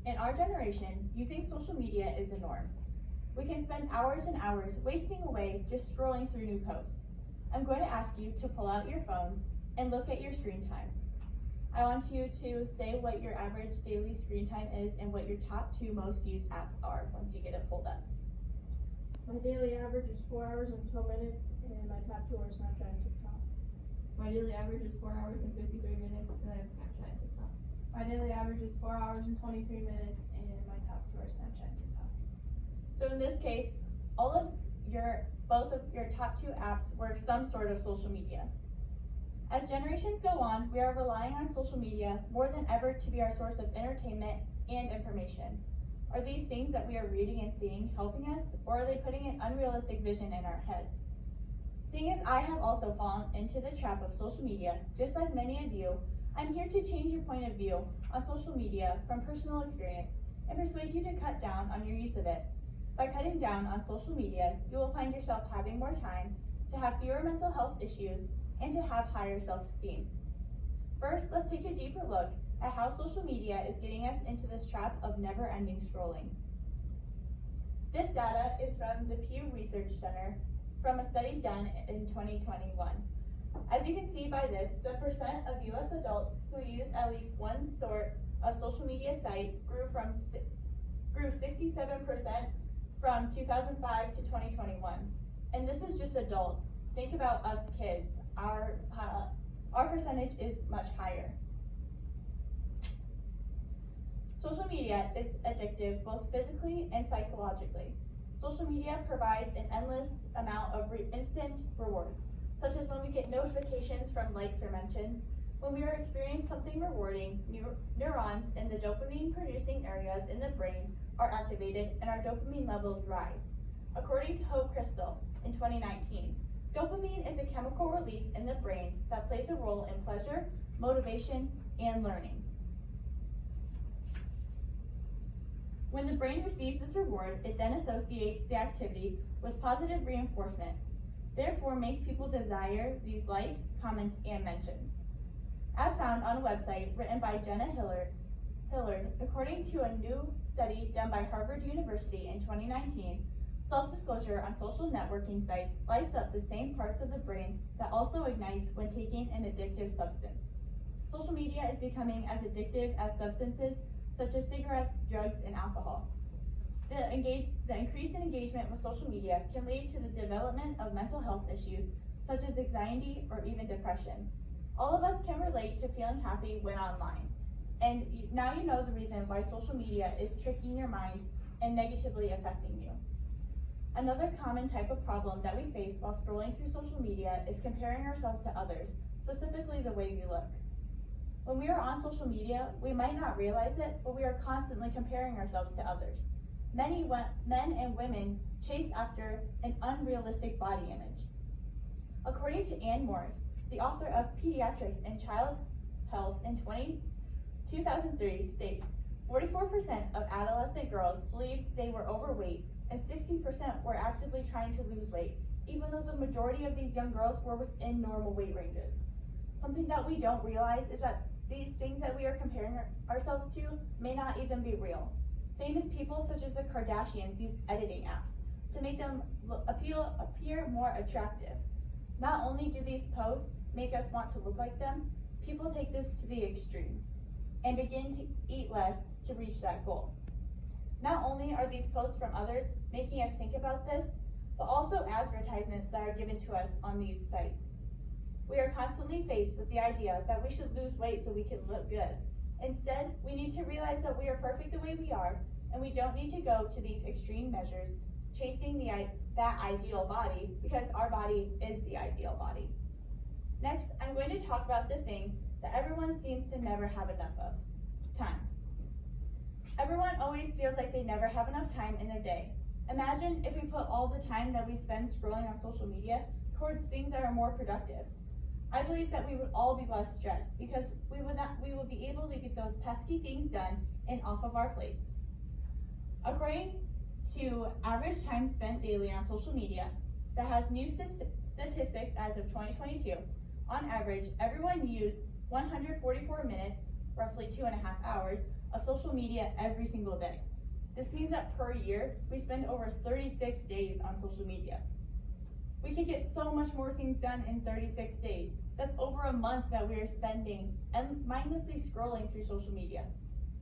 In our generation, using social media is the norm. We can spend hours and hours wasting away just scrolling through new posts. I'm going to ask you to pull out your phones and look at your screen time. I want you to say what your average daily screen time is and what your top 2 most used apps are once you get it pulled up. My daily average is 4 hours and 12 minutes, and my top 2 are Snapchat and TikTok. My daily average is 4 hours and 53 minutes, and then Snapchat and TikTok. My daily average is 4 hours and 23 minutes, and my top 2 are Snapchat and TikTok. So in this case, both of your top 2 apps were some sort of social media. As generations go on, we are relying on social media more than ever to be our source of entertainment and information. Are these things that we are reading and seeing helping us, or are they putting an unrealistic vision in our heads? Seeing as I have also fallen into the trap of social media, just like many of you, I'm here to change your point of view on social media from personal experience and persuade you to cut down on your use of it. By cutting down on social media, you will find yourself having more time, to have fewer mental health issues, and to have higher self-esteem. First, let's take a deeper look at how social media is getting us into this trap of never-ending scrolling. This data is from the Pew Research Center from a study done in 2021. As you can see by this, the percent of US adults who use at least one sort of social media site grew 67% from 2005 to 2021. And this is just adults. Think about us kids. Our percentage is much higher. Social media is addictive both physically and psychologically. Social media provides an endless amount of instant rewards, such as when we get notifications from likes or mentions. When we are experiencing something rewarding, neurons in the dopamine-producing areas in the brain are activated and our dopamine levels rise. According to Hope Crystal in 2019, dopamine is a chemical released in the brain that plays a role in pleasure, motivation, and learning. When the brain receives this reward, it then associates the activity with positive reinforcement, therefore makes people desire these likes, comments, and mentions. As found on a website written by Jenna Hillard, according to a new study done by Harvard University in 2019, self-disclosure on social networking sites lights up the same parts of the brain that also ignites when taking an addictive substance. Social media is becoming as addictive as substances such as cigarettes, drugs, and alcohol. The increase in engagement with social media can lead to the development of mental health issues such as anxiety or even depression. All of us can relate to feeling happy when online. And now you know the reason why social media is tricking your mind and negatively affecting you. Another common type of problem that we face while scrolling through social media is comparing ourselves to others, specifically the way we look. When we are on social media, we might not realize it, but we are constantly comparing ourselves to others. Many men and women chase after an unrealistic body image. According to Ann Morris, the author of Pediatrics and Child Health in 2003 states, 44% of adolescent girls believed they were overweight and 60% were actively trying to lose weight, even though the majority of these young girls were within normal weight ranges. Something that we don't realize is that these things that we are comparing ourselves to may not even be real. Famous people such as the Kardashians use editing apps to make them appear more attractive. Not only do these posts make us want to look like them, people take this to the extreme and begin to eat less to reach that goal. Not only are these posts from others making us think about this, but also advertisements that are given to us on these sites. We are constantly faced with the idea that we should lose weight so we can look good. Instead, we need to realize that we are perfect the way we are, and we don't need to go to these extreme measures chasing that ideal body, because our body is the ideal body. Next, I'm going to talk about the thing that everyone seems to never have enough of: time. Everyone always feels like they never have enough time in their day. Imagine if we put all the time that we spend scrolling on social media towards things that are more productive. I believe that we would all be less stressed because we would be able to get those pesky things done and off of our plates. According to average time spent daily on social media that has new statistics as of 2022, on average, everyone used 144 minutes roughly 2.5 hours, of social media every single day. This means that per year, we spend over 36 days on social media. We could get so much more things done in 36 days. That's over a month that we are spending and mindlessly scrolling through social media.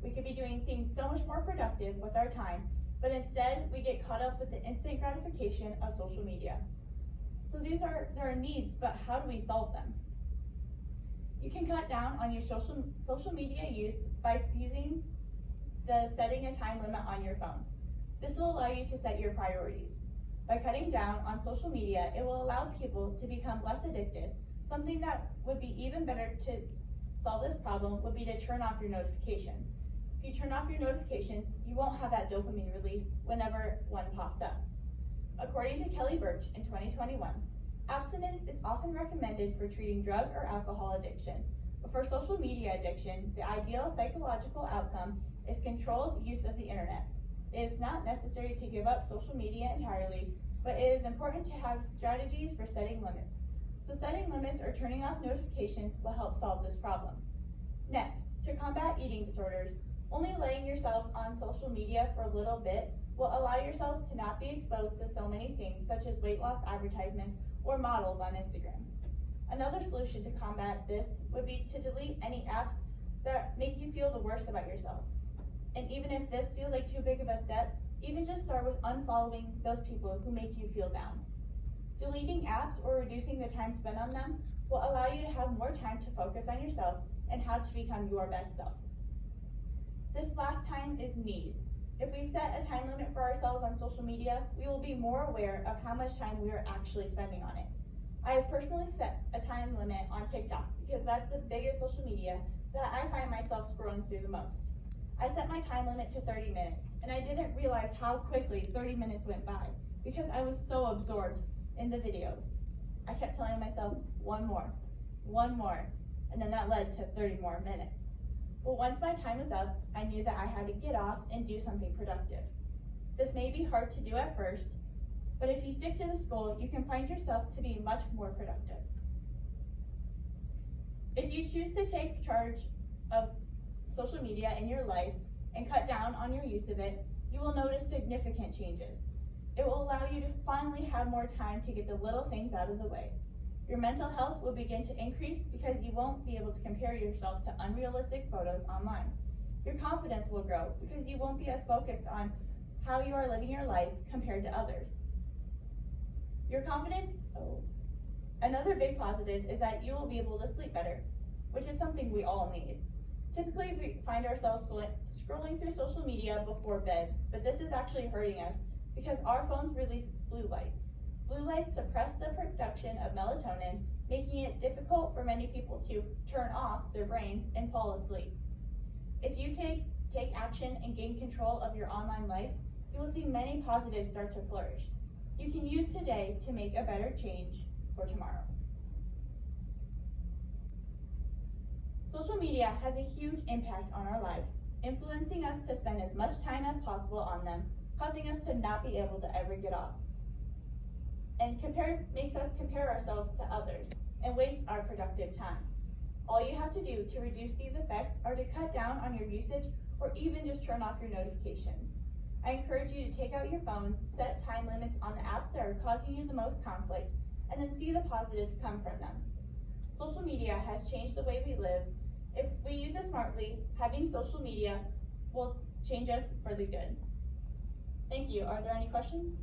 We could be doing things so much more productive with our time, but instead we get caught up with the instant gratification of social media. So there are needs, but how do we solve them? You can cut down on your social media use by using the setting a time limit on your phone. This will allow you to set your priorities. By cutting down on social media, it will allow people to become less addicted. Something that would be even better to solve this problem would be to turn off your notifications. If you turn off your notifications, you won't have that dopamine release whenever one pops up. According to Kelly Birch in 2021, abstinence is often recommended for treating drug or alcohol addiction, but for social media addiction, the ideal psychological outcome is controlled use of the internet. It is not necessary to give up social media entirely, but it is important to have strategies for setting limits. So setting limits or turning off notifications will help solve this problem. Next, to combat eating disorders, only letting yourself on social media for a little bit will allow yourself to not be exposed to so many things such as weight loss advertisements or models on Instagram. Another solution to combat this would be to delete any apps that make you feel the worst about yourself. And even if this feels like too big of a step, even just start with unfollowing those people who make you feel down. Deleting apps or reducing the time spent on them will allow you to have more time to focus on yourself and how to become your best self. This last time is need. If we set a time limit for ourselves on social media, we will be more aware of how much time we are actually spending on it. I have personally set a time limit on TikTok because that's the biggest social media that I find myself scrolling through the most. I set my time limit to 30 minutes, and I didn't realize how quickly 30 minutes went by because I was so absorbed in the videos. I kept telling myself, one more, and then that led to 30 more minutes. But once my time was up, I knew that I had to get off and do something productive. This may be hard to do at first, but if you stick to this goal, you can find yourself to be much more productive. If you choose to take charge of social media in your life and cut down on your use of it, you will notice significant changes. It will allow you to finally have more time to get the little things out of the way. Your mental health will begin to increase because you won't be able to compare yourself to unrealistic photos online. Your confidence will grow because you won't be as focused on how you are living your life compared to others. Another big positive is that you will be able to sleep better, which is something we all need. Typically, we find ourselves scrolling through social media before bed, but this is actually hurting us because our phones release blue lights. Blue lights suppress the production of melatonin, making it difficult for many people to turn off their brains and fall asleep. If you can take action and gain control of your online life, you will see many positives start to flourish. You can use today to make a better change for tomorrow. Social media has a huge impact on our lives, influencing us to spend as much time as possible on them, causing us to not be able to ever get off, and makes us compare ourselves to others and waste our productive time. All you have to do to reduce these effects are to cut down on your usage or even just turn off your notifications. I encourage you to take out your phones, set time limits on the apps that are causing you the most conflict, and then see the positives come from them. Social media has changed the way we live. If we use it smartly, having social media will change us for the good. Thank you. Are there any questions?